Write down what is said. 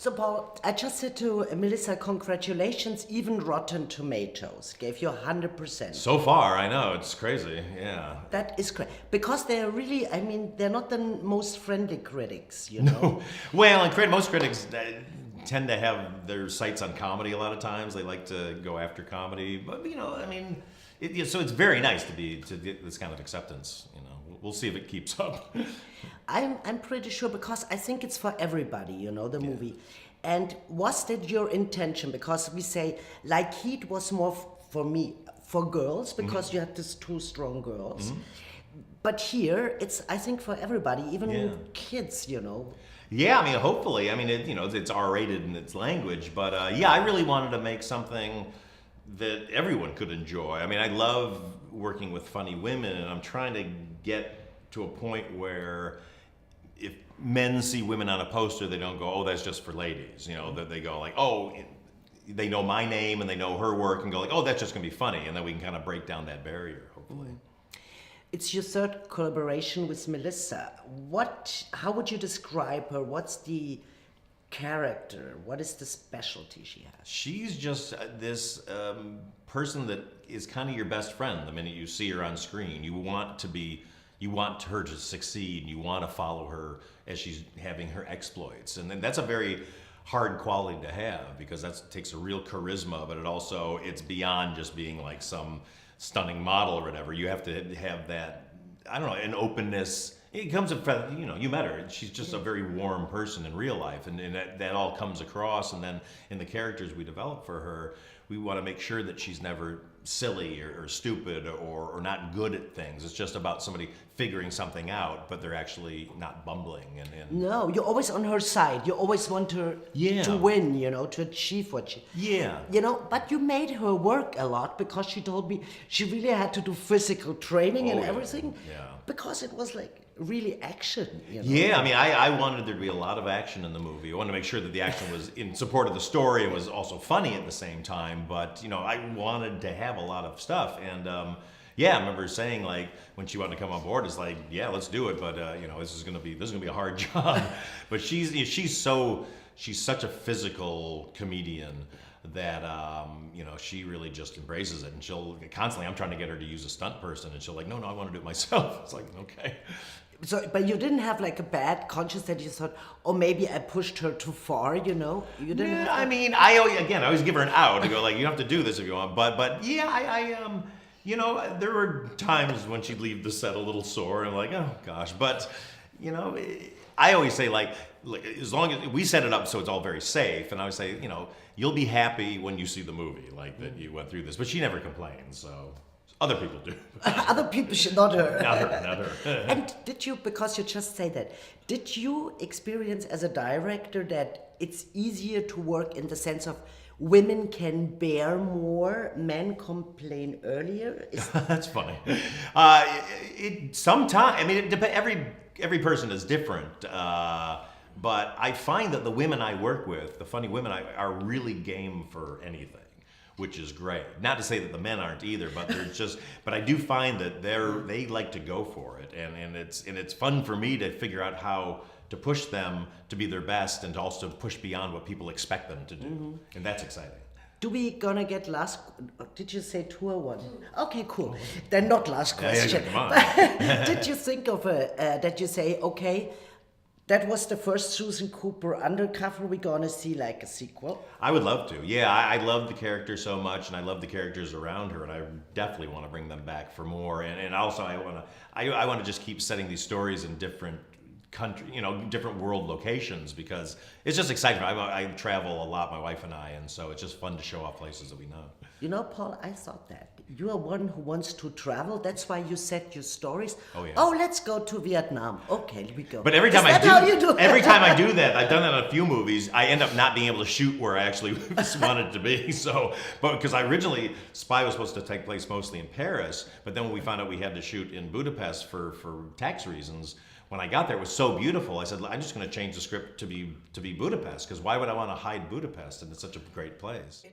So, Paul, I just said to Melissa, congratulations, even Rotten Tomatoes gave you 100%. So far, I know, it's crazy, yeah. That is great. Because they're really, I mean, they're not the most friendly critics, you know? No. Well, and most critics tend to have their sights on comedy a lot of times. They like to go after comedy. But, I mean, so it's very nice to get this kind of acceptance, We'll see if it keeps up. I'm pretty sure, because I think it's for everybody, the movie. And was that your intention? Because we say, like Heat was more for me, for girls, because you had these two strong girls. But here, it's, I think, for everybody, even kids, Yeah, I mean, hopefully. I mean, it's R-rated in its language. But I really wanted to make something that everyone could enjoy. I mean, I love working with funny women, and I'm trying to get to a point where if men see women on a poster, they don't go, oh, that's just for ladies. That they go like, oh, they know my name and they know her work and go like, oh, that's just gonna be funny. And then we can kind of break down that barrier, hopefully. It's your third collaboration with Melissa. How would you describe her? What's the character? What is the specialty she has? She's just this person that is kind of your best friend the minute you see her on screen. You want her to succeed. You want to follow her as she's having her exploits. And then that's a very hard quality to have, because that takes a real charisma, but it's beyond just being like some stunning model or whatever. You have to have that, I don't know, an openness. It comes from, you met her. She's just a very warm person in real life, and that all comes across. And then in the characters we develop for her, we want to make sure that she's never silly or stupid or not good at things. It's just about somebody figuring something out, but they're actually not bumbling. No, you're always on her side. You always want her to win, to achieve what she... Yeah. But you made her work a lot, because she told me she really had to do physical training and everything. Yeah. Because it was like really action. Yeah, I mean, I wanted there to be a lot of action in the movie. I wanted to make sure that the action was in support of the story and was also funny at the same time. But, I wanted to have a lot of stuff. And, I remember saying, like, when she wanted to come on board, it's like, yeah, let's do it. But, this is gonna be a hard job. But she's such a physical comedian that, she really just embraces it. And she'll constantly, I'm trying to get her to use a stunt person, and she'll like, no, I want to do it myself. It's like, okay. So, but you didn't have like a bad conscience that you thought, oh, maybe I pushed her too far, You didn't. Yeah, I mean, I always give her an out. I go like, you don't have to do this if you want. But yeah, there were times when she'd leave the set a little sore, and I'm like, oh gosh. But I always say like as long as we set it up so it's all very safe, and I would say, you'll be happy when you see the movie, like that you went through this. But she never complains, so. Other people do. Other people should, not her. Not her. And did you, because you just say that, did you experience as a director that it's easier to work in the sense of women can bear more, men complain earlier? That's funny. Sometimes, I mean, it depends. Every person is different. But I find that the women I work with, the funny women, are really game for anything, which is great. Not to say that the men aren't either, but but I do find that they like to go for it, and it's fun for me to figure out how to push them to be their best and to also push beyond what people expect them to do, and that's exciting. Do we gonna get did you say 2 or 1? Okay, cool. Then not last question. Yeah, did you think of that you say, okay, that was the first Susan Cooper undercover, we're gonna see like a sequel? I would love to. Yeah, I love the character so much, and I love the characters around her, and I definitely want to bring them back for more. And also I want to just keep setting these stories in different different world locations, because it's just exciting. I travel a lot, my wife and I, and so it's just fun to show off places that we know. Paul, I thought that. You are one who wants to travel. That's why you set your stories. Oh, yeah. Oh, let's go to Vietnam. Okay, we go. But every time how you do it? Every time I do that, I've done that in a few movies, I end up not being able to shoot where I actually wanted to be. So, but because originally Spy was supposed to take place mostly in Paris, but then when we found out we had to shoot in Budapest for tax reasons, when I got there, it was so beautiful. I said, I'm just going to change the script to be Budapest, because why would I want to hide Budapest? And it's such a great place.